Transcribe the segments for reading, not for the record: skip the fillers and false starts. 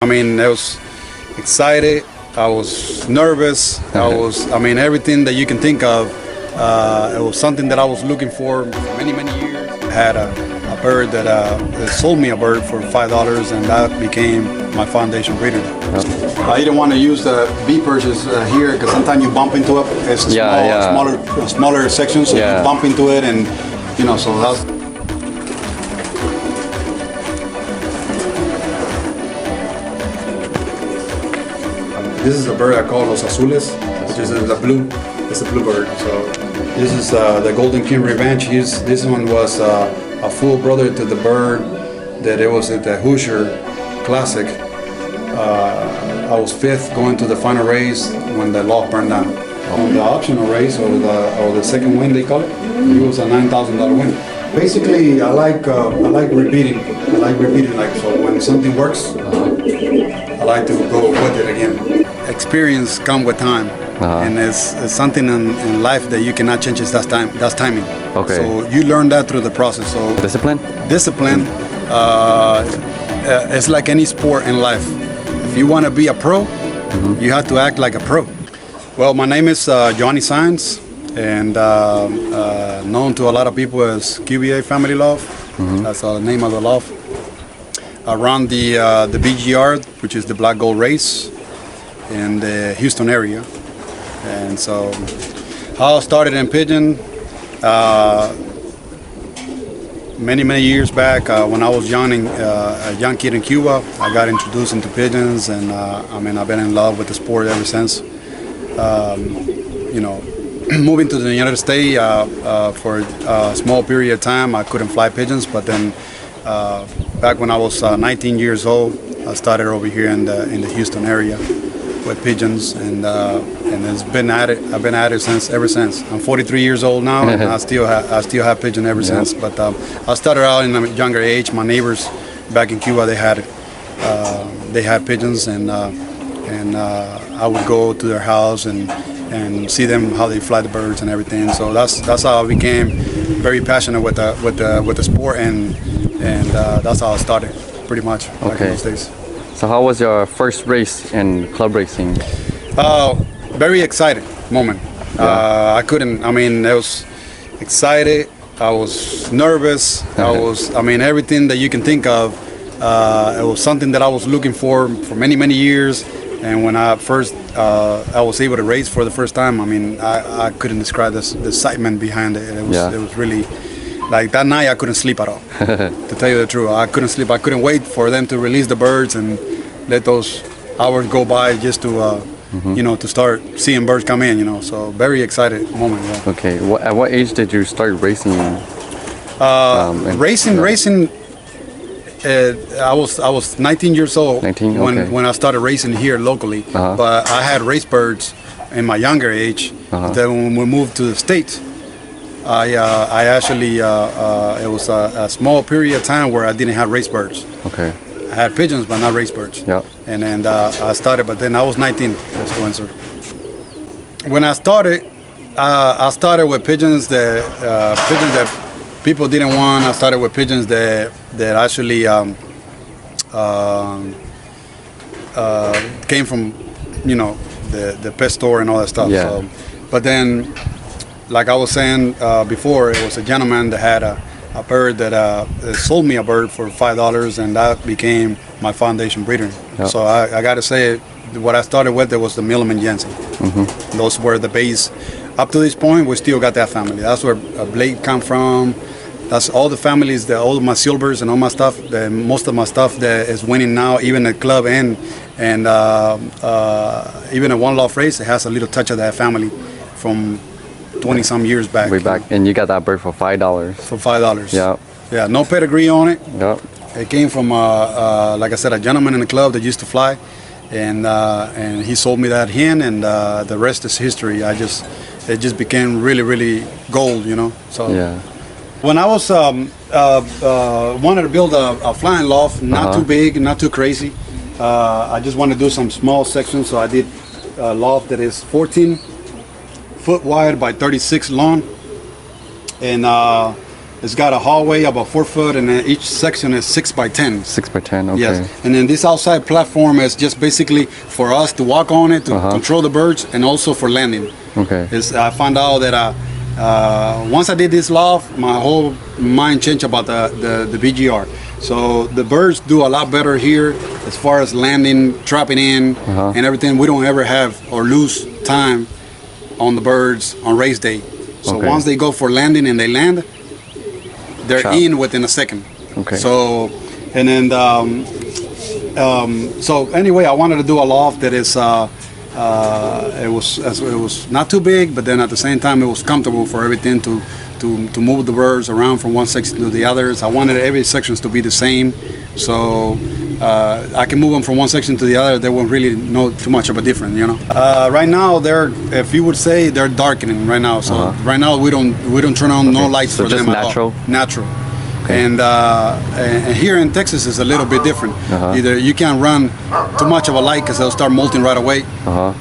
I mean, I was excited. I was nervous. Everything that you can think of. It was something that I was looking for many years. I had a bird that sold me a bird for $5, and that became my foundation breeder. Yep. I didn't want to use the beepers here because sometimes you bump into it. It's smaller sections, so you bump into it, and so that's. This is a bird I call Los Azules, which is the blue. It's a blue bird. So this is the Golden King Revenge. This one was a full brother to the bird that it was at the Hoosier Classic. I was fifth going to the final race when the loft burned down. On the optional race, or the second win they call it, it was a $9,000 win. Basically, I like repeating. So when something works, I like to go with it again. Experience comes with time, and it's something in life that you cannot change. That's timing. Okay. So you learn that through the process. So Discipline. It's like any sport in life. If you want to be a pro, you have to act like a pro. Well, my name is Yoannys Sainz, and known to a lot of people as QBA Family Love. That's the name of the loft. Around the BGR, which is the Black Gold Race, in the Houston area. And so how I started in Pigeon many years back, when I was a young kid in Cuba, I got introduced into pigeons, and I've been in love with the sport ever since. Moving to the United States for a small period of time, I couldn't fly pigeons, but then back when I was 19 years old, I started over here in the Houston area with pigeons, and it's been at it. I've been at it ever since. I'm 43 years old now, and I still have pigeon ever since. But I started out in a younger age. My neighbors back in Cuba, they had pigeons, and I would go to their house and see them, how they fly the birds and everything. So that's how I became very passionate with the sport, and that's how I started pretty much back in those days. So how was your first race in club racing? Very excited moment. I was excited. I was nervous. Everything that you can think of. It was something that I was looking for many years. And when I was able to race for the first time, I couldn't describe the excitement behind it. It was really, like that night I couldn't sleep at all. To tell you the truth, I couldn't sleep. I couldn't wait for them to release the birds and let those hours go by just to to start seeing birds come in. So very excited moment. Yeah. Okay. At what age did you start racing? Racing. I was 19 years old 19? Okay. when I started racing here locally. But I had race birds in my younger age. Then when we moved to the States, I actually it was a small period of time where I didn't have race birds. Okay. I had pigeons, but not race birds. Yeah. And then I started, but then I was 19. That's the answer. When I started with pigeons that people didn't want. I started with pigeons that actually came from the pet store and all that stuff. Yeah. So, but then, like I was saying before, it was a gentleman that had a bird that sold me a bird for $5, and that became my foundation breeder. Yep. So I got to say, what I started with, there was the Milliman Jensen. Those were the base. Up to this point, we still got that family. That's where Blake come from. That's all the families, all of my silvers and all my stuff. Most of my stuff that is winning now, even at club and even a one loft race, it has a little touch of that family from 20-some years back. Way back, and you got that bird for $5. For $5. Yeah. Yeah, no pedigree on it. Yep. It came from, like I said, a gentleman in the club that used to fly, and he sold me that hen, and the rest is history. It just became really gold, So. Yeah. When I was wanted to build a flying loft, not too big, not too crazy. I just wanted to do some small sections, so I did a loft that is 14 foot wide by 36 long, and It's got a hallway about 4 foot, and then each section is 6 by 10. 6 by 10. Okay. Yes, and then this outside platform is just basically for us to walk on it, to control the birds, and also for landing. Okay. I found out that once I did this loft, my whole mind changed about the BGR. So the birds do a lot better here as far as landing, trapping in, and everything. We don't ever have or lose time on the birds on race day. So once they go for landing and they land, they're in within a second. Okay. So, and then, so anyway, I wanted to do a loft that is, it was not too big, but then at the same time, it was comfortable for everything to move the birds around from one section to the others. I wanted every sections to be the same, so I can move them from one section to the other. They won't really know too much of a difference, you know. Right now, if you would say, they're darkening right now. So right now, we don't turn on no lights for them at all. Natural. Okay. And here in Texas is a little bit different. Either you can't run too much of a light because they'll start molting right away,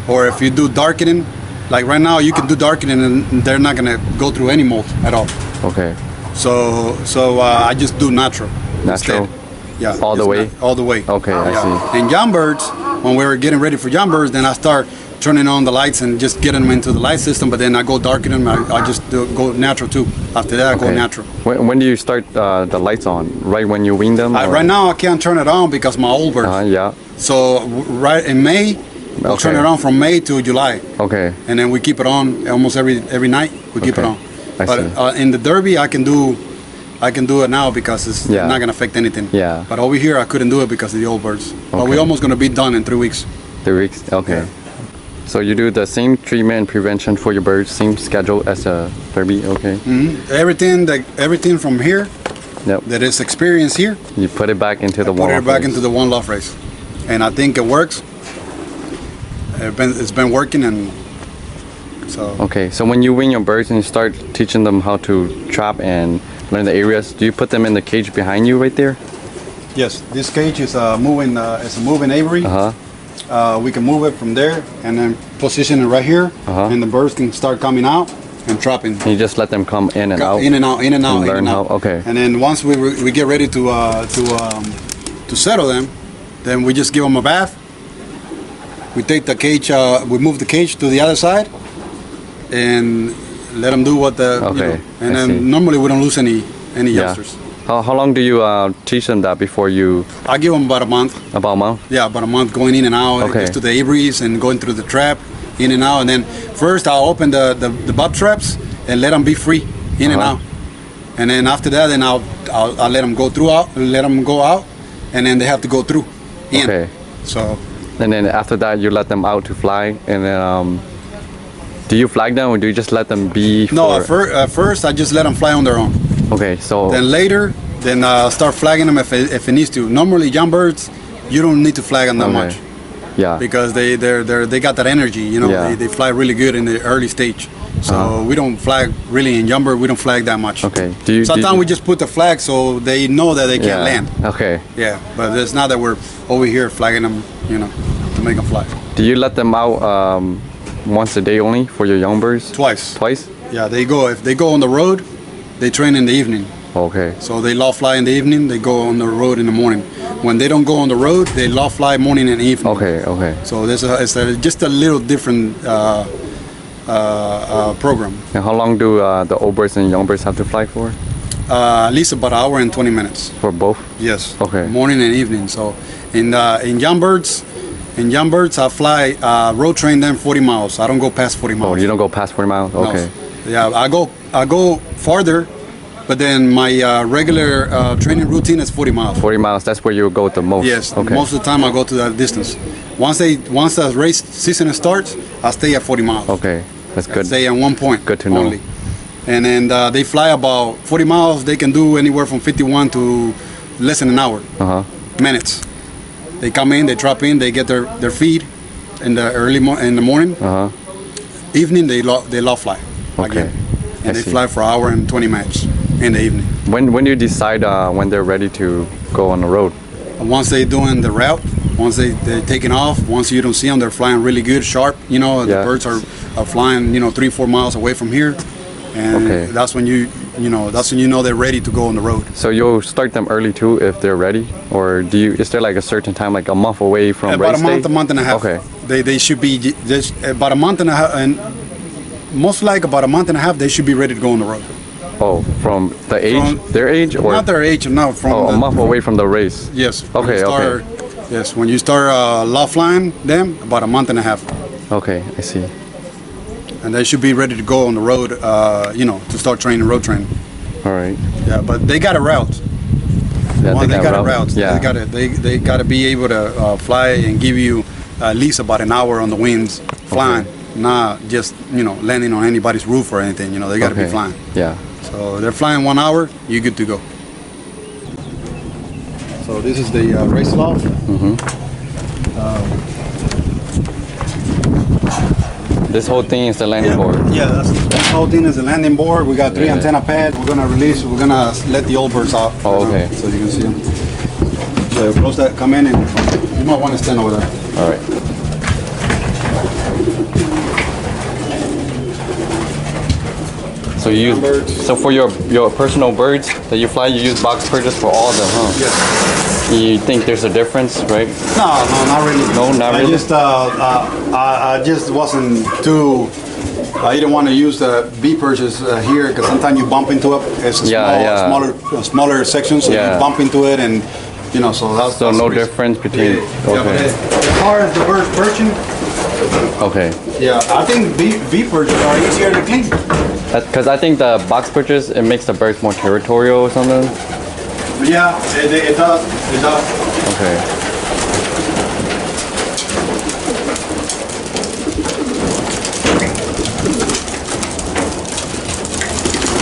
or if you do darkening, like right now, you can do darkening and they're not gonna go through any molt at all. Okay. So I just do natural. Natural. Instead. Yeah. All the way. All the way. Okay, I see. And young birds, when we were getting ready for young birds, then I start turning on the lights and just getting them into the light system. But then I go darken them. I just go natural too. After that, I go natural. When do you start the lights on? Right when you wean them? Right now, I can't turn it on because my old birds. Yeah. So right in May, we'll turn it on from May to July. Okay. And then we keep it on almost every night. We keep it on. But in the Derby, I can do it now because it's not going to affect anything. Yeah. But over here, I couldn't do it because of the old birds. But we're almost going to be done in 3 weeks. 3 weeks? Okay. Yeah. So you do the same treatment and prevention for your birds, same schedule as a Derby, okay? Everything from here that is experienced here. You put it back into the one loft race. Put it back into the one loft race. And I think it works. It's been working, and so. Okay, so when you wean your birds and you start teaching them how to trap and learn the areas, do you put them in the cage behind you right there? Yes, this cage is moving. It's a moving aviary. We can move it from there and then position it right here, and the birds can start coming out and trapping. And you just let them come in and out. In and out. And learn how. Okay. And then once we get ready to settle them, then we just give them a bath. We take the cage, we move the cage to the other side, and let them do what the. And then normally we don't lose any youngsters. How long do you teach them that before you? I give them about a month. About a month? Yeah, about a month going in and out. Just to the aviaries and going through the trap, in and out. And then first I'll open the bob traps and let them be free, in and out. And then after that, then I'll let them go out, and then they have to go through, in. Okay. So. And then after that, you let them out to fly, and then do you flag them or do you just let them be? No, at first I just let them fly on their own. Okay, so. Then later, start flagging them if it needs to. Normally, young birds, you don't need to flag them that much. Yeah. Because they got that energy, you know. Yeah. They fly really good in the early stage. So we don't flag really in young bird. We don't flag that much. Okay. Sometimes we just put the flag so they know that they can't land. Okay. Yeah, but it's not that we're over here flagging them, you know, to make them fly. Do you let them out once a day only for your young birds? Twice. Twice? Yeah, if they go on the road, they train in the evening. Okay. So they loft fly in the evening, they go on the road in the morning. When they don't go on the road, they loft fly morning and evening. Okay. So it's just a little different program. And how long do the old birds and young birds have to fly for? At least about an hour and 20 minutes. For both? Yes. Okay. Morning and evening. So in young birds, I fly road train them 40 miles. I don't go past 40 miles. Oh, you don't go past 40 miles? Okay. No. Yeah, I go farther, but then my regular training routine is 40 miles. 40 miles, that's where you go the most? Yes, most of the time I go to that distance. Once the race season starts, I stay at 40 miles. Okay, that's good. I stay at one point. Good to know. Only. And then they fly about 40 miles. They can do anywhere from 51 to less than an hour. Minutes. They come in, they drop in, they get their feed in the in the morning. Evening they loft fly. Okay. And they fly for an hour and 20 minutes in the evening. When do you decide when they're ready to go on the road? Once they're doing the route, once they're taking off, once you don't see them, they're flying really good, sharp. You know, the birds are flying, 3-4 miles away from here. And that's when that's when you know they're ready to go on the road. So you'll start them early too if they're ready, or is there like a certain time, like a month away from About race a month, day? a month and a half. Okay. They should be just about a month and a half, and most like about a month and a half, they should be ready to go on the road. Oh, from the age, their age, or Not their age, no, from a month away from the race? Yes. Okay, okay. Yes, when you start law flying them, about a month and a half. Okay, I see. And they should be ready to go on the road, to start training, road training. All right. Yeah, but they got a route. Yeah, They got a route. Yeah. They got to be able to fly and give you at least about an hour on the winds flying, not just landing on anybody's roof or anything. They got to be flying. Yeah. So they're flying 1 hour, you're good to go. So this is the race loft. This whole thing is the landing board. Yeah, this whole thing is the landing board. We got 3 antenna pads. We're gonna let the old birds out. Oh, okay. So you can see them. So close that, come in, and you might want to stand over there. All right. So so for your personal birds that you fly, you use box perches for all of them, huh? Yes. You think there's a difference, right? No, not really. No, not really? I just wasn't too. I didn't want to use the B perches here because sometimes you bump into it. It's a smaller section, so you bump into it, and so that's. So no difference between. Yeah, but as far as the birds perching. Okay. Yeah, I think B perches are easier to clean. Because I think the box perches, it makes the birds more territorial or something. Yeah, it does. It does. Okay.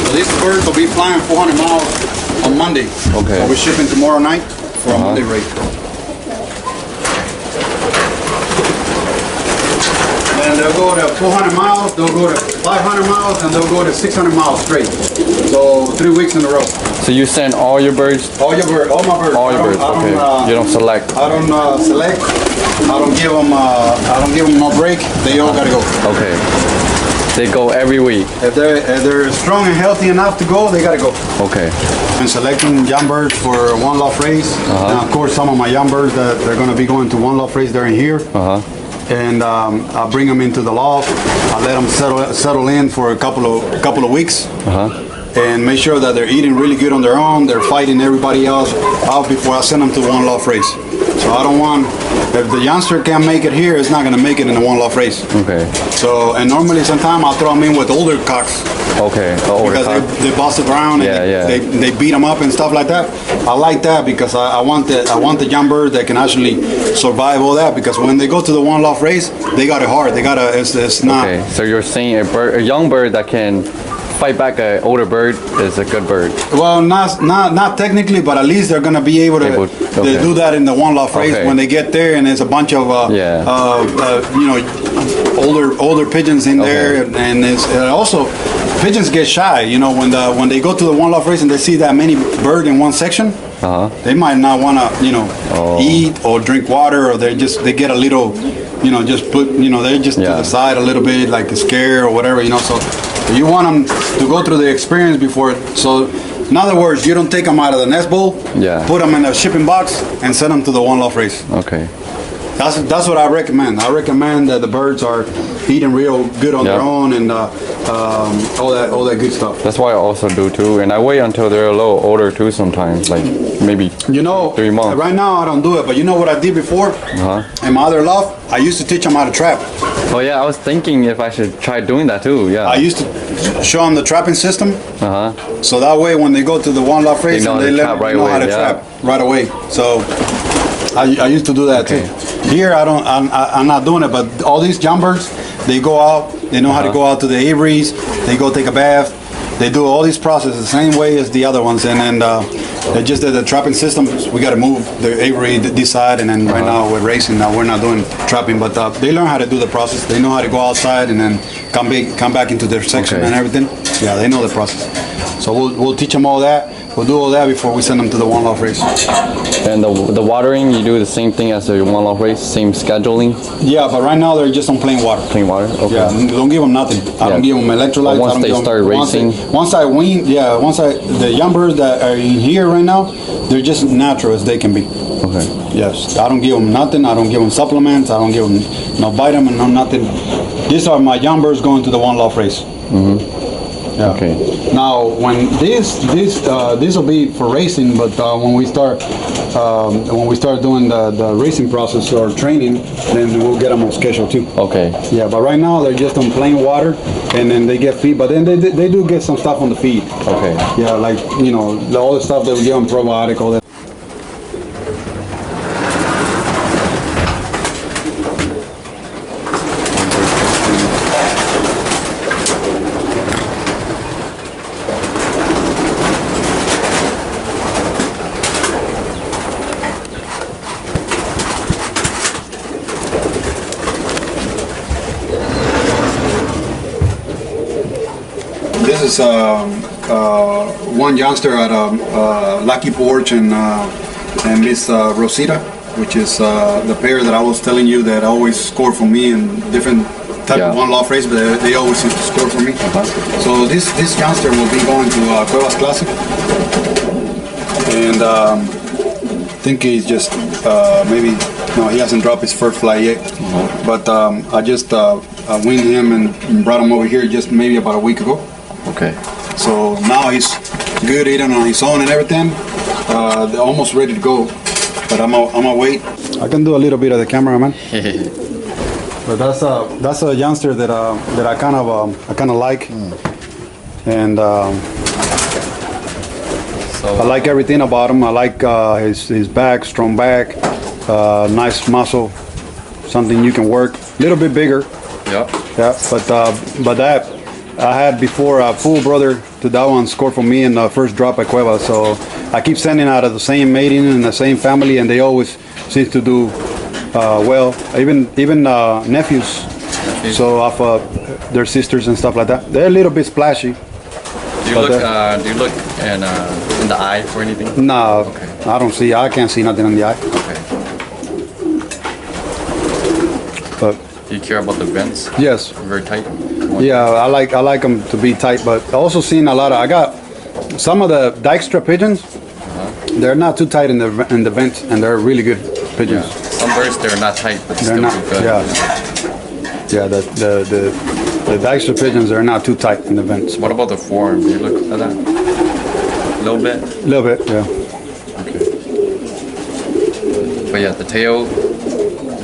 So these birds will be flying 400 miles on Monday. Okay. So we're shipping tomorrow night for a Monday race. And they'll go to 400 miles, they'll go to 500 miles, and they'll go to 600 miles straight. So 3 weeks in a row. So you send all your birds? All my birds. All your birds. Okay. You don't select. I don't select. I don't give them. I don't give them no break. They all gotta go. Okay. They go every week. If they're strong and healthy enough to go, they gotta go. Okay. I'm selecting young birds for one loft race. And of course, some of my young birds that they're gonna be going to one loft race, they're in here. And I'll bring them into the loft. I'll let them settle in for a couple of weeks, and make sure that they're eating really good on their own. They're fighting everybody else out before I send them to one loft race. So I don't want, if the youngster can't make it here, it's not gonna make it in the one loft race. Okay. So, and normally sometimes I'll throw them in with older cocks. Okay, the older because cock. they bust around and they beat them up and stuff like that. I like that because I want the young bird that can actually survive all that, because when they go to the one loft race, they got it hard. It's not. Okay, so you're saying a young bird that can fight back an older bird is a good bird. Well, not technically, but at least they're gonna be able to do that in the one loft race when they get there, and there's a bunch of older pigeons in there, and it's also pigeons get shy. When they go to the one loft race and they see that many bird in one section, they might not want to eat or drink water, or they get a little, just put they're just to the side a little bit, like scared or whatever, so. You want them to go through the experience before. So, in other words, you don't take them out of the nest bowl, put them in a shipping box, and send them to the one loft race. Okay. That's what I recommend. I recommend that the birds are eating real good on their own, and all that good stuff. That's why I also do too, and I wait until they're a little older too sometimes, like maybe 3 months. Right now I don't do it, but you know what I did before? In my other loft, I used to teach them how to trap. Oh yeah, I was thinking if I should try doing that too. Yeah. I used to show them the trapping system. So that way, when they go to the one loft race, they know how to trap right away. So I used to do that too. Here I'm not doing it, but all these jumpers, they go out, they know how to go out to the aviaries, they go take a bath, they do all these processes the same way as the other ones, and they just did the trapping system. We got to move the aviary this side, and then right now we're racing. Now we're not doing trapping, but they learn how to do the process. They know how to go outside and then come back into their section and everything. Yeah, they know the process. So we'll teach them all that. We'll do all that before we send them to the one-off race. And the watering, you do the same thing as the one-off race, same scheduling? Yeah, but right now they're just on plain water. Plain water? Okay. Yeah, don't give them nothing. I don't give them electrolytes. But once they start racing? Once I wean, the young birds that are in here right now, they're just natural as they can be. Okay. Yes, I don't give them nothing. I don't give them supplements. I don't give them no vitamin, no nothing. These are my young birds going to the one-off race. Mm-hmm. Yeah. Okay. Now, when this will be for racing, but when we start doing the racing process or training, then we'll get them on schedule too. Okay. Yeah, but right now they're just on plain water, and then they get feed. But then they do get some stuff on the feed. Okay. Yeah, like all the stuff that we give them, probiotic, all that. This is one youngster at Lucky Porch and Miss Rosita, which is the pair that I was telling you that always score for me in different type of one-off race, but they always used to score for me. So this youngster will be going to Cuevas Classic, and I think he's just maybe he hasn't dropped his first fly yet, but I just weaned him and brought him over here just maybe about a week ago. Okay. So now he's good eating on his own and everything. They're almost ready to go, but I'm gonna wait. I can do a little bit of the cameraman. But that's a youngster that I kind of like, and So I like everything about him. I like his back, strong back, nice muscle, something you can work. A little bit bigger. yeah. Yeah, but that I had before a full brother to that one scored for me in the first drop at Cueva. So I keep sending out of the same mating and the same family, and they always seem to do well. Even nephews. So off their sisters and stuff like that. They're a little bit splashy. Do you look in the eye for anything? No, Okay. I don't see. I can't see nothing in the eye. Okay. But Do you care about the vents? yes. Very tight? Yeah, I like them to be tight, but I also seen a lot of. I got some of the Dykstra pigeons. They're not too tight in the vents, and they're really good Yeah. pigeons. Some birds, they're not tight, but They're still not. do good. Yeah, the Dykstra pigeons are not too tight in the vents. What about the form? Do you look at that? A little bit? A little bit, yeah. Okay. But yeah, the tail,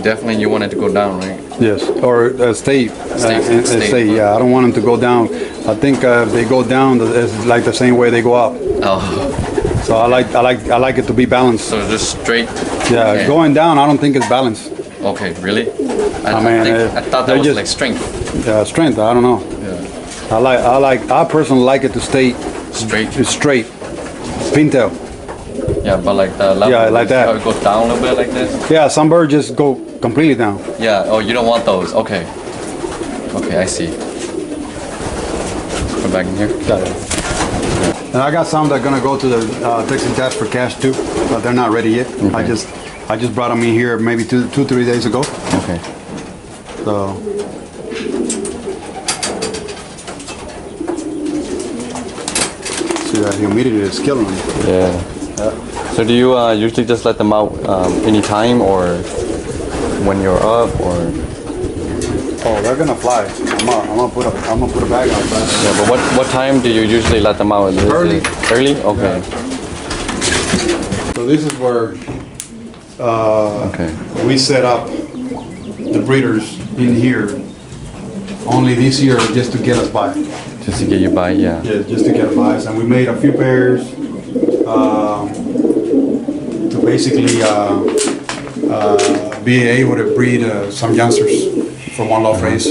definitely you want it to go down, right? Yes, or stay. Stay. Yeah, I don't want them to go down. I think if they go down, it's like the same way they go up. Oh, So I like it to be balanced. so just straight? Yeah, Okay. going down, I don't think it's balanced. Okay, really? I thought that they're was just- like strength. Strength, I don't know. Yeah. I personally like it to stay straight. Pintail. Yeah, but like the level, Yeah, like that. how it goes down a little bit like this? Yeah, some birds just go completely down. Yeah, oh, you don't want those. Okay. Okay, I see. Come back in here. Got it. And I got some that are gonna go to the Texas Test for cash too, but they're not ready yet. I just brought them in here maybe 2-3 days ago. Okay. So see that humidity is killing them. Yeah. So do you usually just let them out anytime or when you're up or? Oh, they're gonna fly. I'm gonna put a bag outside. Yeah, but what time do you usually let them out? Is it Early. Early? Okay. So this is where Okay. we set up the breeders in here only this year just to get us by. Just to get you by, yeah. Yeah, just to get us by. And we made a few pairs to basically be able to breed some youngsters for one love race.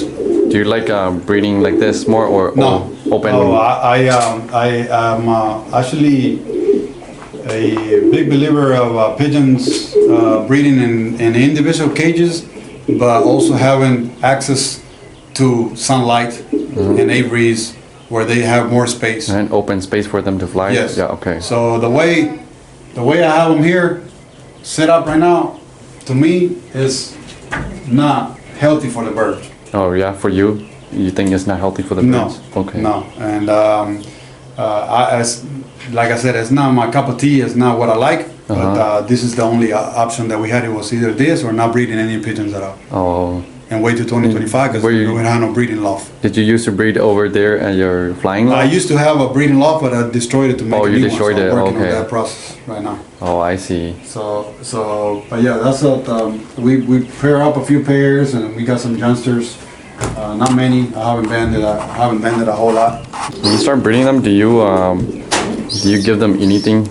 Do you like breeding like this more or No, open? Oh, I am actually a big believer of pigeons breeding in individual cages, but also having access to sunlight and aviaries where they have more space. And open space for them to fly? Yes. Yeah, okay. So the way I have them here set up right now, to me, is not healthy for the bird. Oh yeah, for you? You think it's not healthy for the No. birds? Okay. No. And like I said, it's not my cup of tea. It's not what I like. But this is the only option that we had. It was either this or not breeding any pigeons at all. Oh. And wait till 2025 because we don't have no breeding loft. Did you used to breed over there at your flying loft? I used to have a breeding loft, but I destroyed it to make a you new destroyed one. So it, I'm working okay. on that process right now. Oh, I see. But yeah, that's what we pair up a few pairs, and we got some youngsters. Not many. I haven't banded a whole lot. When you start breeding them, do you give them anything?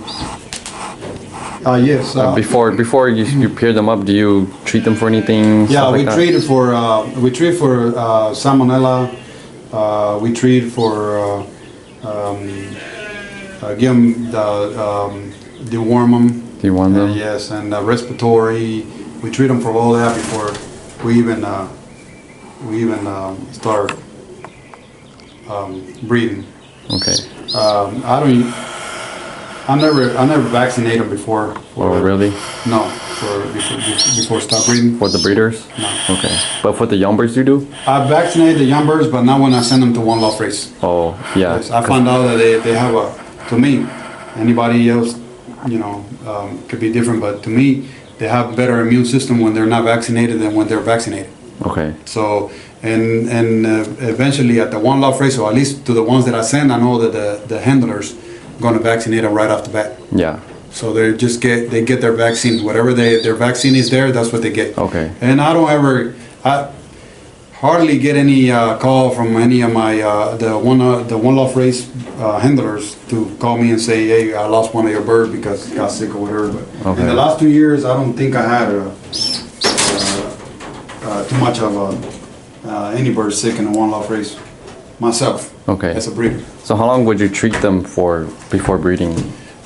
Yes. Before you pair them up, do you treat them for anything? Yeah, we like treat for salmonella. We treat for give them deworm them. Deworm them? Yes, and respiratory. We treat them for all that before we even start breeding. Okay. I never vaccinate them before. Oh, really? No, before start breeding. For the breeders? No. Okay. But for the young birds you do? I vaccinate the young birds, but not when I send them to one loft race. Oh, yeah. Yes, I found out that they have to me, anybody else, could be different, but to me, they have better immune system when they're not vaccinated than when they're vaccinated. Okay. So, and eventually at the one loft race, or at least to the ones that I send, I know that the handlers going to vaccinate them right off the bat. Yeah. So they get their vaccine. Whatever their vaccine is there, that's what they get. Okay. And I hardly get any call from any of my the one loft race handlers to call me and say, hey, I lost one of your birds because it got sick or whatever. But Okay. in the last 2 years, I don't think I had too much of any bird sick in a one loft race myself. Okay. As a breeder. So how long would you treat them for before breeding?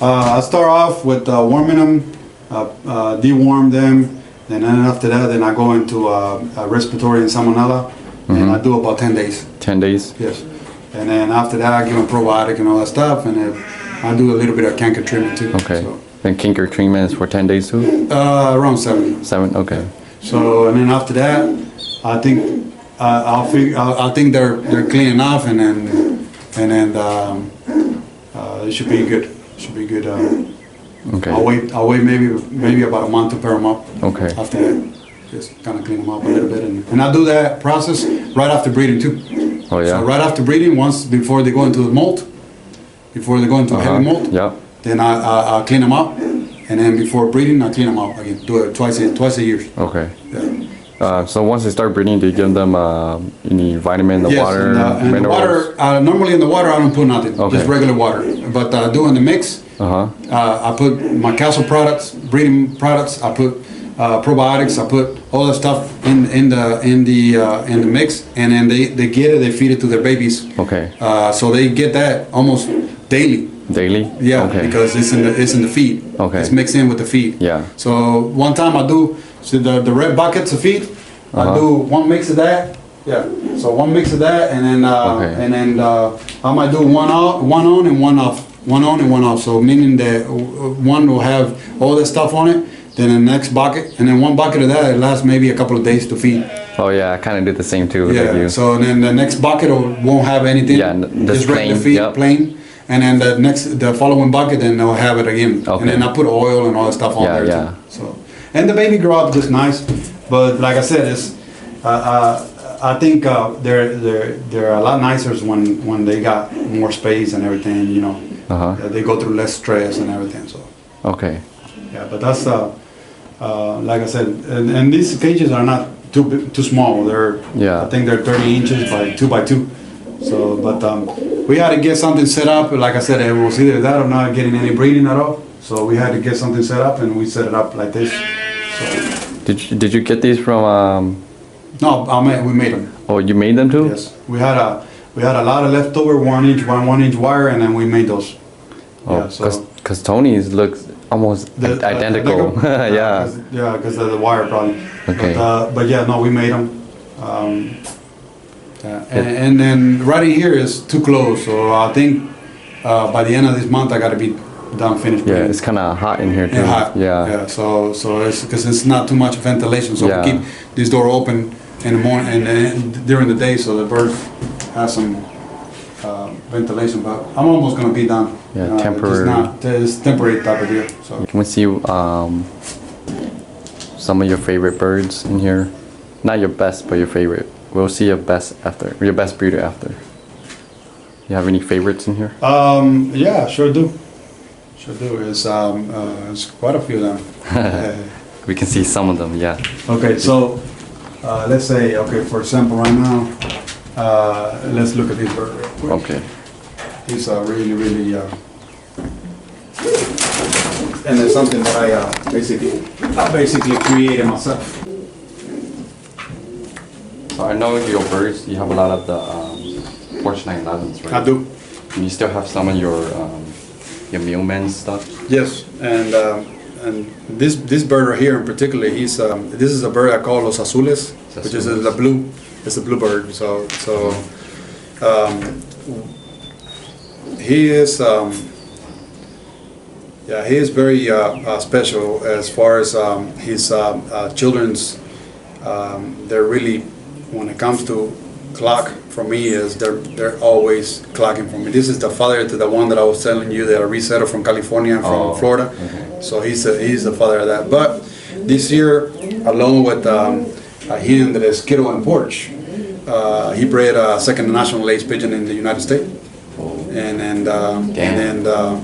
I start off with warming them, deworm them, and then after that, then I go into respiratory and salmonella, and I do about 10 days. 10 days? Yes. And then after that, I give them probiotic and all that stuff, and I do a little bit of canker treatment too. Okay. So, Then canker treatment is for 10 days too? around 7. 7? Okay. So, and then after that, I think I think they're clean enough, and then it should be good. Should be good. Okay. I'll wait maybe about a month to pair them up. Okay. After that, just kind of clean them up a little bit, and I do that process right after breeding too. Oh yeah. So right after breeding, before they go into the molt, before they go into heavy molt, Yeah. then I clean them up, and then before breeding, I clean them out again. Do it twice a year. Okay. Yeah. So once they start breeding, do you give them any vitamin in the water, and the minerals? water. Normally in the water, I don't put nothing. Okay. Just regular water. But doing the mix, I put my castle products, breeding products. I put probiotics. I put all the stuff in the mix, and then they get it. They feed it to their babies. Okay. So they get that almost daily. Daily? Yeah, Okay. because it's in the feed. Okay. It's mixed in with the feed. Yeah. So one time I do the red buckets of feed. I do one mix of that. Yeah. So one mix of that, and then I might do one on and one off. One on and one off. So meaning that one will have all that stuff on it. Then the next bucket, and then one bucket of that it lasts maybe a couple of days to feed. Oh yeah, I kind of do the same too. Yeah. Like you. So then the next bucket won't have anything. Yeah, just regular plain, feed, yep. plain. And then the following bucket, then they'll have it again. Okay. And then I put oil and all that stuff on Yeah, there yeah. too. So, and the baby grow up just nice, but like I said, I think they're a lot nicer when they got more space and everything. They go through less stress and everything. So. Okay. Yeah, but that's like I said, and these cages are not too small. I think they're 30 inches by 2 by 2. So, but we had to get something set up. Like I said, it was either that or not getting any breeding at all. So we had to get something set up, and we set it up like this. So. Did you get these from? No, we made them. Oh, you made them too? Yes, we had a lot of leftover 1 inch by 1 inch wire, and then we made those. Oh, yeah, so because Tony's looks almost identical. Yeah. Yeah, because of the wire probably. Okay. But yeah, no, we made them. And then right in here is too close, so I think by the end of this month I gotta be done finished. Yeah, it's kind of hot in here too. Yeah, hot. Yeah. Yeah. So it's because it's not too much ventilation, so Yeah. we keep this door open in the morning and during the day, so the birds have some ventilation. But I'm almost gonna be done. Yeah, temporary. It's temporary type of deal. So Can we see some of your favorite birds in here? Not your best, but your favorite. We'll see your best after. Your best breeder after. You have any favorites in here? yeah, sure do. Sure do. It's quite a few of them. We can see some of them. Yeah. Okay, so let's say, okay, for example, right now, let's look at this bird real quick. Okay. He's really, really, and it's something that I basically created myself. So I know your birds. You have a lot of the Porsche 911s, right? I do. And you still have some of your mailman stuff. Yes, and this bird right here in particular, this is a bird I call Los Azules, which is the blue. It's a blue bird. So he is he is very special as far as his children's. They're really, when it comes to clock, for me, is they're always clocking for me. This is the father to the one that I was telling you that I resettled from California and from Florida. Okay. So he's the father of that. But this year, along with a hen that is kiddo and porch, he bred a second national lace pigeon in the United States.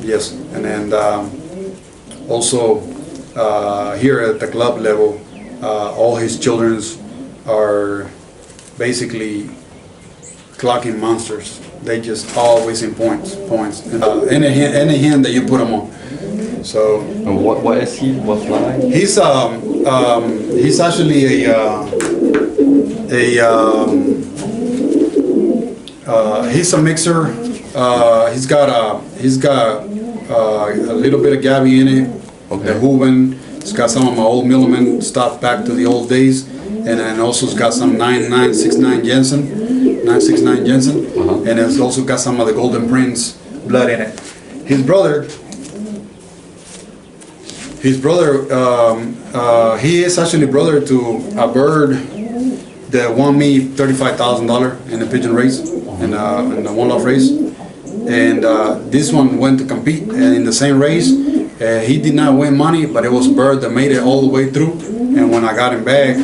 Yes, also here at the club level, all his children's are basically clocking monsters. They just always in points. Any hen that you put them on. So. And what is he? What fly? He's actually he's a mixer. He's got a little bit of Gabby in it. Okay. The Hooven. It's got some of my old Milliman stuff back to the old days, and then also it's got some 9969 Jensen, 969 Jensen, and it's also got some of the Golden Prince blood in it. His brother, he is actually brother to a bird that won me $35,000 in the pigeon race, in the one love race, and this one went to compete, and in the same race, he did not win money, but it was a bird that made it all the way through. And when I got him back,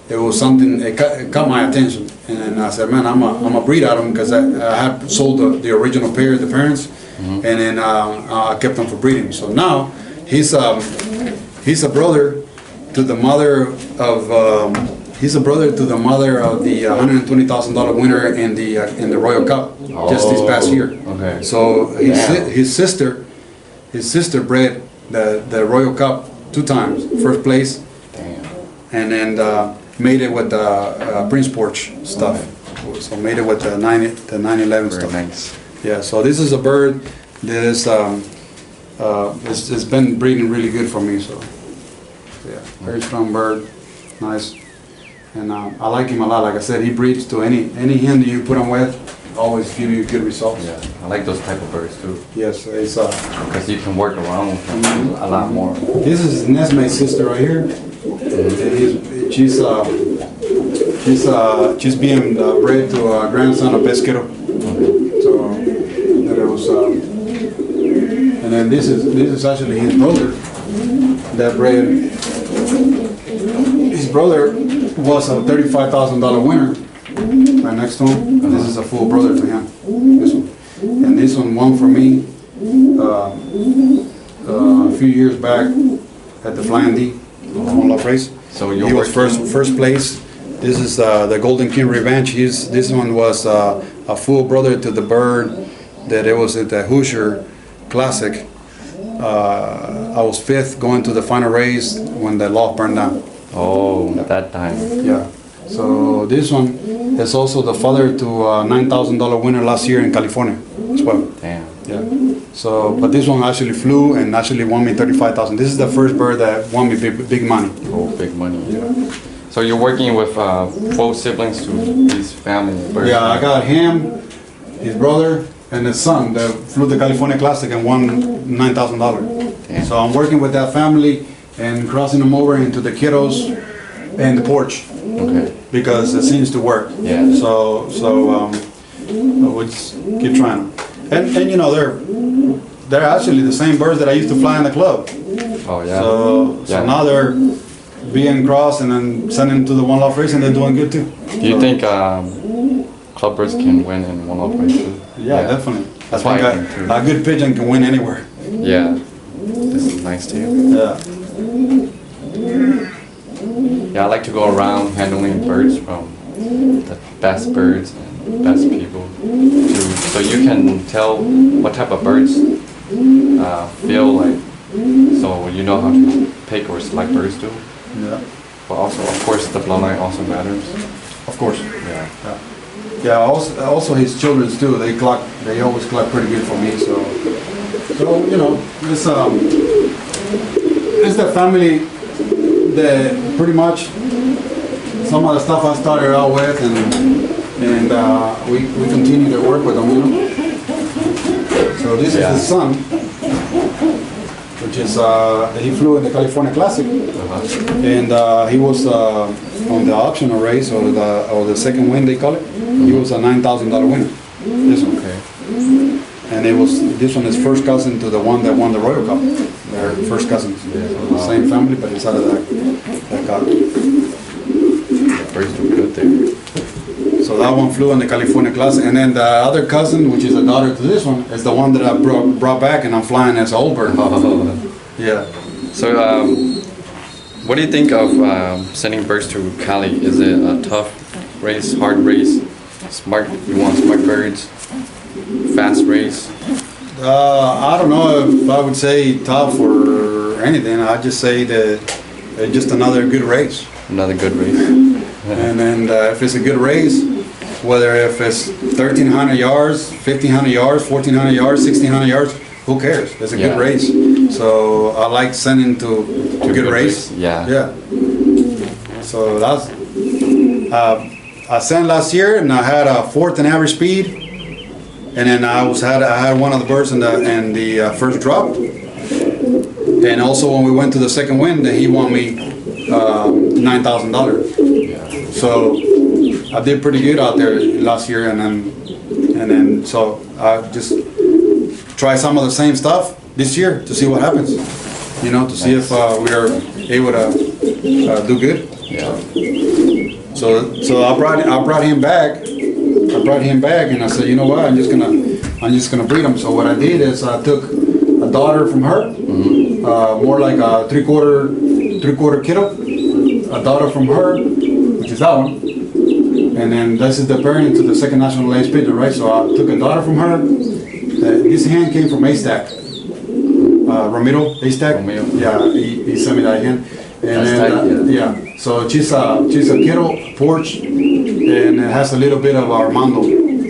it was something, it caught my attention, and I said, man, I'm a breed out of him, because I had sold the original pair, the parents, and then I kept them for breeding. So now he's a brother to the mother of the $120,000 winner in the Royal Cup just this past year. Okay. So his sister bred the Royal Cup 2 times, first place. Damn. And then made it with the Prince Porch stuff. Okay. So made it with the 911 Very stuff. nice. Yeah. So this is a bird that is it's been breeding really good for me. So yeah, very strong bird, nice, and I like him a lot. Like I said, he breeds to any hen that you put him with, always give you good results. Yeah, I like those type of birds too. Yes, it's Because you can work around with them a lot more. This is Nesme's sister right here. And she's being bred to a grandson of Pesquero. So that it was, and then this is actually his brother that bred. His brother was a $35,000 winner right next to him. This is a full brother to him. This one, and this one won for me a few years back at the Flying D on La Race. So he was first place. This is the Golden King Revenge. This one was a full brother to the bird that it was at the Hoosier Classic. I was 5th going to the final race when the loft burned down. Oh, that time. Yeah. So this one is also the father to a $9,000 winner last year in California as well. Damn. Yeah. So, but this one actually flew and actually won me $35,000. This is the first bird that won me big money. Oh, big money. Yeah. So you're working with both siblings to these family birds? Yeah, I got him, his brother, and his son that flew the California Classic and won $9,000. So I'm working with that family and crossing them over into the kiddos and the porch. Okay. Because it seems to work. Yeah. So we just keep trying. And you know they're actually the same birds that I used to fly in the club. Oh yeah. So now they're being crossed and then sent into the one love race and they're doing good too. Do you think club birds can win in one love race too? Yeah, definitely. That's why I think too. A good pigeon can win anywhere. Yeah. This is nice too. Yeah. Yeah, I like to go around handling birds from the best birds and best people, so you can tell what type of birds feel like, so you know how to pick or select birds too. Yeah. But also, of course, the bloodline also matters. Of course. Yeah. Yeah. Also his children too. They always collect pretty good for me. So you know it's the family. Pretty much some of the stuff I started out with, and we continue to work with them, you know. So this is his son, which is he flew in the California Classic, and he was on the optional race or the second win they call it. He was a $9,000 winner. This one. Okay. And this one is first cousin to the one that won the Royal Cup. They're first cousins. So the same family, but inside of that cup. The birds do good there. So that one flew in the California Classic. And then the other cousin, which is a daughter to this one, is the one that I brought back and I'm flying as an old bird. Yeah. So, what do you think of sending birds to Cali? Is it a tough race, hard race? You want smart birds? Fast race? I don't know if I would say tough or anything. I'd just say that it's just another good race. Another good race. And then if it's a good race, whether if it's 1,300 yards, 1,500 yards, 1,400 yards, 1,600 yards, who cares? It's a good race. So I like sending to good race. Yeah. Yeah. So that's I sent last year and I had a fourth in average speed. And then I had one of the birds in the first drop, and also when we went to the second win, he won me $9,000. So I did pretty good out there last year, and then so I just try some of the same stuff this year to see what happens. You know, to see if we are able to do good. Yeah. So I brought him back. And I said, you know what? I'm just gonna breed them. So what I did is I took a daughter from her, more like a three-quarter kiddo, a daughter from her, which is that one, and then this is the parent to the second national lace pigeon, right? So I took a daughter from her. This hen came from A-Stack, Ramiro A-Stack. Yeah, he sent me that hen. And then, so she's a kiddo porch, and it has a little bit of Armando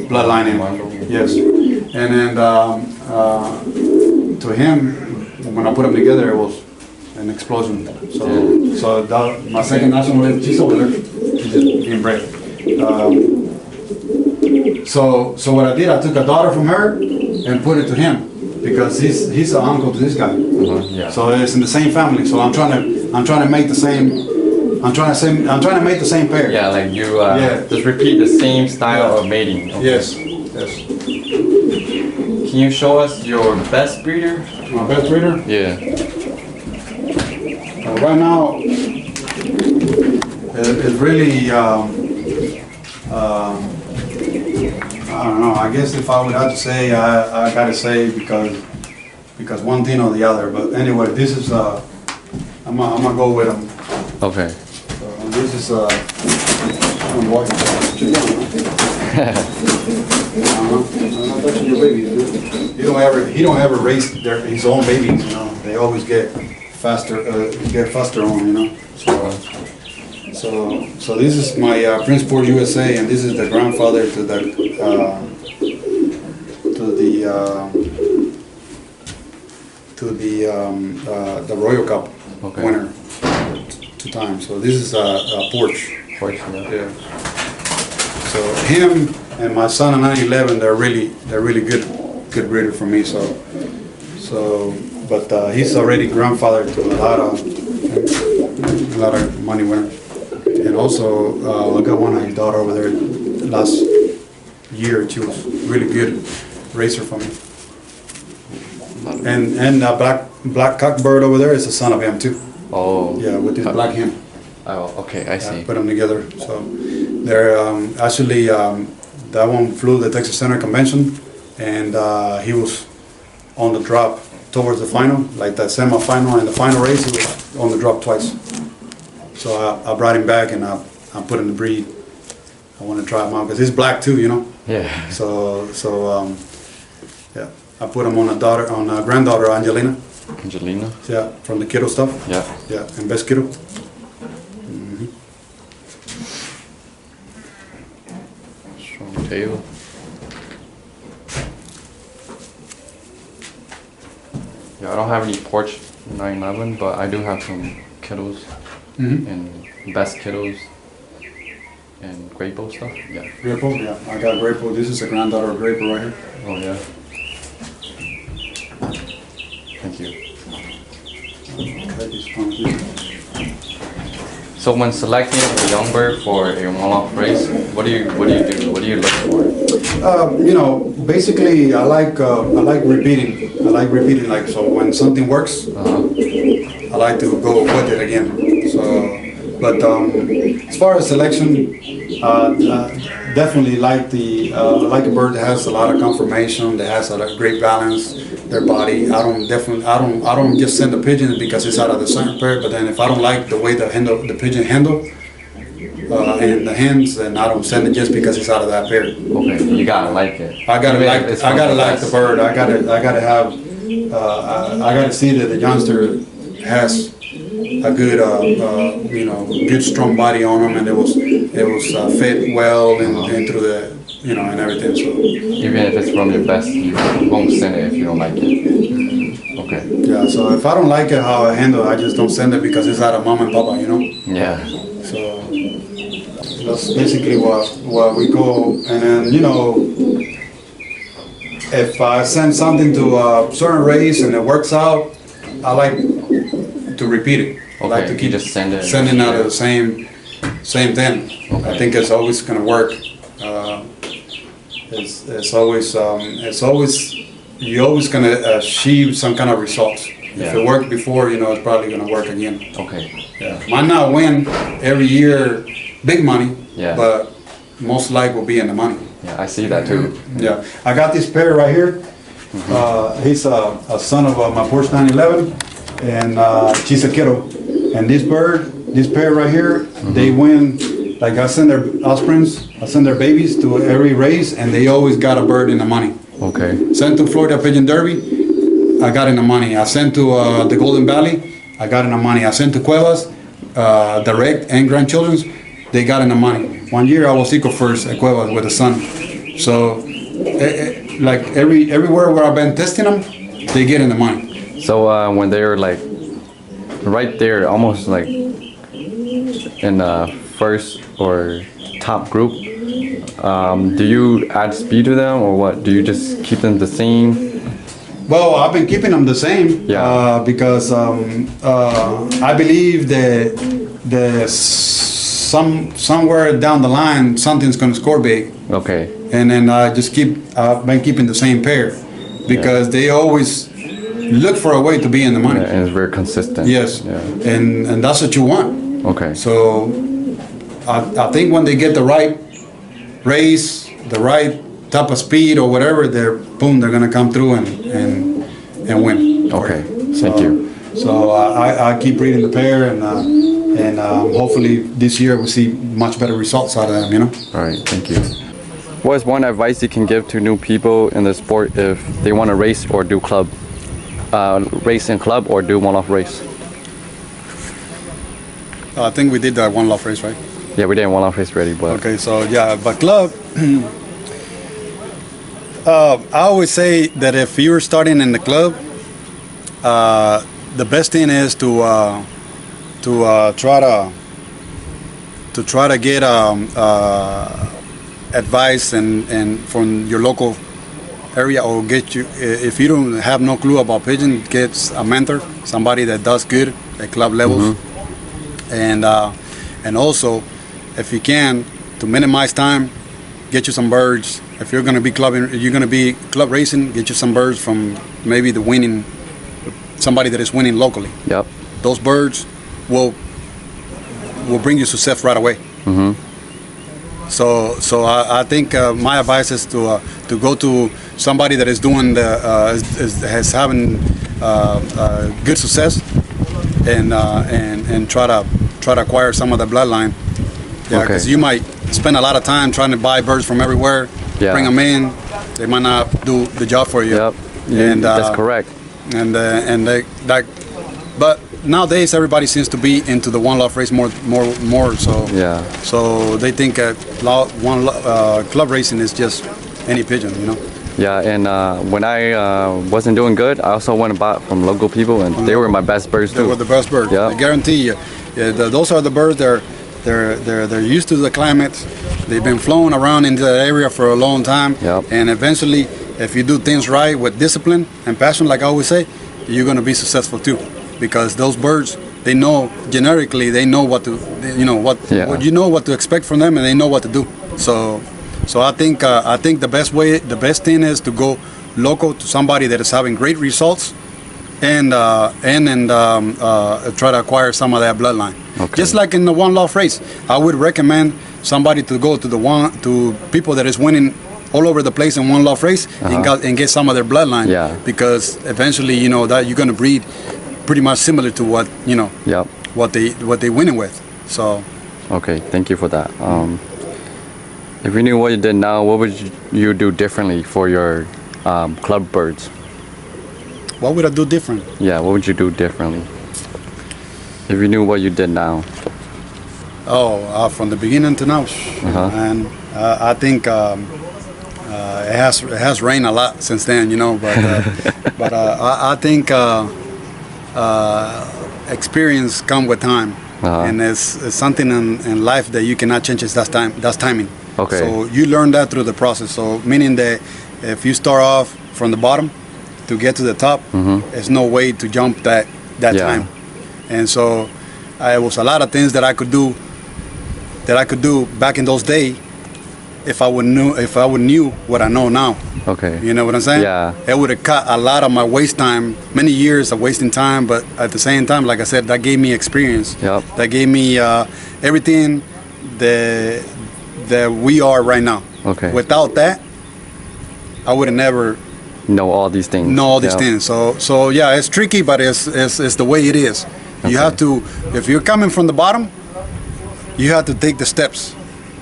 bloodline in it. Yes. And then to him, when I put them together, it was an explosion. So my second national, she's over there. She's just being bred. So what I did, I took a daughter from her and put it to him because he's an uncle to this guy. So it's in the same family. So I'm trying to make the same. I'm trying to make the same pair. Yeah, like you just repeat the same style of mating. Okay. Yes. Can you show us your best breeder? My best breeder? Yeah. Right now, it's really, I don't know. I guess if I would have to say, I gotta say because one thing or the other. But anyway, this is I'm gonna go with them. Okay. So this is I'm watching. I'm touching your babies. He don't ever raise his own babies. You know, they always get faster on. You know. So this is my Prince Port USA, and this is the grandfather to the Royal Cup winner. 2 times. So this is a porch. Porch, yeah. Yeah. So him and my son in 911, they're really good breeder for me. But he's already grandfather to a lot of money winners. And also, I got one of his daughter over there last year. She was really good racer for me. And black cockbird over there is a son of him too. Oh. Yeah, with his black hen. Oh, okay, I see. Put them together. So they're actually that one flew the Texas Center Convention, and he was on the drop towards the final, like the semifinal and the final race. He was on the drop twice. So I brought him back and I put him to breed. I want to try him out because he's black too, you know. Yeah. So yeah, I put him on a granddaughter Angelina. Angelina? Yeah, from the kiddo stuff. Yeah. Yeah, and best kiddo. Strong tail. Yeah, I don't have any porch 911, but I do have some kiddos and best kiddos and Grapo stuff. Yeah. Grapo, yeah, I got Grapo. This is a granddaughter of Grapo right here. Oh yeah. Thank you. So when selecting a young bird for a one-off race, what do you do? What do you look for? You know, basically, I like repeating. Like, so when something works, I like to go with it again. So, but as far as selection, definitely like a bird that has a lot of conformation, that has a great balance. Their body. I don't just send the pigeons because it's out of the center pair. But then if I don't like the way the pigeon handle and the hens, then I don't send it just because it's out of that pair. Okay, you gotta like it. I gotta like the bird. I gotta see that the youngster has a good good strong body on him, and it was fed well and through the and everything. So even if it's from your best, you won't send it if you don't like it. Okay. Yeah. So if I don't like it how I handle it, I just don't send it because it's out of mom and papa, Yeah. So that's basically what we go. And then if I send something to a certain race and it works out, I like to repeat it. I like to keep just sending out the same thing. Okay. I think it's always gonna work. It's always you're always gonna achieve some kind of results. If it worked before, it's probably gonna work again. Okay. Yeah. Might not win every year big money, but most likely will be in the money. Yeah, I see that too. Yeah. I got this pair right here. He's a son of my Porsche 911, and she's a kiddo. And this pair right here, they win. Like I send their offsprings, I send their babies to every race, and they always got a bird in the money. Okay. Sent to Florida Pigeon Derby, I got in the money. I sent to the Golden Valley, I got in the money. I sent to Cuevas, Direct and Grandchildren's, they got in the money. One year I was eco first at Cuevas with the son. So, like everywhere where I've been testing them, they get in the money. So when they're like right there, almost like in the first or top group, do you add speed to them or what? Do you just keep them the same? Well, I've been keeping them the same because I believe that somewhere down the line something's going to score big. Okay. And then I've been keeping the same pair because they always look for a way to be in the money. And it's very consistent. Yes. Yeah. And that's what you want. Okay. So I think when they get the right race, the right type of speed or whatever, they're gonna come through and win. Okay. Thank you. So I keep reading the pair and hopefully this year we'll see much better results out of them. All right. Thank you. What is one advice you can give to new people in the sport if they want to race or do club? Race in club or do one-off race? I think we did that one-off race, right? Yeah, we did one-off race already, but... Okay, so yeah, but club, I always say that if you're starting in the club, the best thing is to to try to get advice and from your local area, or get you, if you don't have no clue about pigeon, get a mentor, somebody that does good at club levels. And also, if you can, to minimize time, get you some birds. If you're gonna be club racing, get you some birds from maybe somebody that is winning locally. Yep. Those birds will bring you success right away. So I think my advice is to go to somebody that is doing has having good success, and try to acquire some of the bloodline. Yeah, because you might spend a lot of time trying to buy birds from everywhere, bring them in. They might not do the job for you. Yep. And that's correct. But nowadays everybody seems to be into the one love race more. So Yeah. So they think club racing is just any pigeon, you know. Yeah, and when I wasn't doing good, I also went and bought from local people, and they were my best birds too. They were the best birds. Yeah. I guarantee you. Yeah, those are the birds. They're used to the climate. They've been flown around in the area for a long time. Yep. And eventually, if you do things right with discipline and passion, like I always say, you're going to be successful too. Because those birds, they know genetically, they know what to, what to expect from them, and they know what to do. So I think the best thing is to go local to somebody that is having great results, and try to acquire some of that bloodline. Okay. Just like in the one love race, I would recommend somebody to go to people that is winning all over the place in one love race, and get some of their bloodline. Yeah. Because eventually, that you're gonna breed pretty much similar to what Yep. what they winning with. So. Okay, thank you for that. If you knew what you did now, what would you do differently for your club birds? What would I do different? Yeah, what would you do differently? If you knew what you did now. From the beginning to now, and I think it has rained a lot since then, but I think experience comes with time, and it's something in life that you cannot change. That's timing. Okay. So you learn that through the process. So meaning that if you start off from the bottom to get to the top, there's no way to jump that time. And so it was a lot of things that I could do back in those days if I would knew what I know now. Okay. You know what I'm saying? Yeah. It would have cut a lot of my waste time, many years of wasting time, but at the same time, like I said, that gave me experience. Yep. That gave me everything that we are right now. Okay. Without that, I would have never know all these things. things. So yeah, it's tricky, but it's the way it is. Okay. You have to, if you're coming from the bottom, you have to take the steps.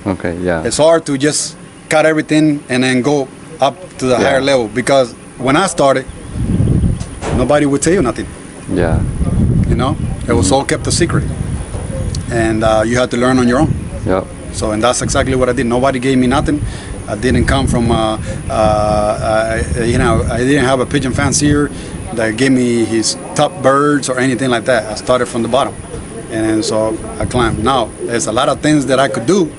Okay, yeah. It's hard to just cut everything and then go up to the higher level, because when I started, nobody would tell you nothing. Yeah. It was all kept a secret, and you had to learn on your own. Yep. So, and that's exactly what I did. Nobody gave me nothing. I didn't come from, I didn't have a pigeon fancier that gave me his top birds or anything like that. I started from the bottom, and so I climbed. Now, there's a lot of things that I could do,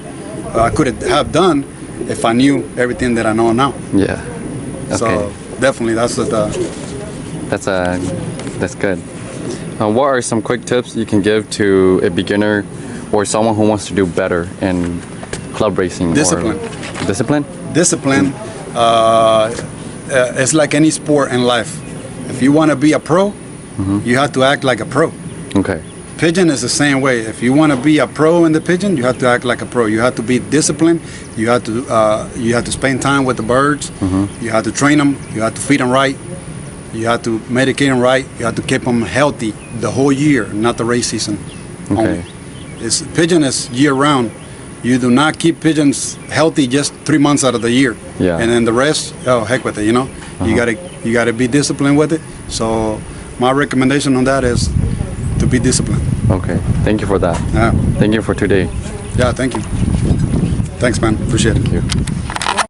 I could have done if I knew everything that I know now. Yeah. Okay. So definitely, that's good. What are some quick tips you can give to a beginner or someone who wants to do better in club racing? Discipline. Discipline? Discipline. It's like any sport in life. If you want to be a pro, you have to act like a pro. Okay. Pigeon is the same way. If you want to be a pro in the pigeon, you have to act like a pro. You have to be disciplined. You have to spend time with the birds. You have to train them. You have to feed them right. You have to medicate them right. You have to keep them healthy the whole year, not the race season only. Pigeon is year round. You do not keep pigeons healthy just 3 months out of the year. Yeah. And then the rest, heck with it. You gotta be disciplined with it. So my recommendation on that is to be disciplined. Okay. Thank you for that. Yeah. Thank you for today. Yeah, thank you. Thanks, man. Appreciate it. Thank you.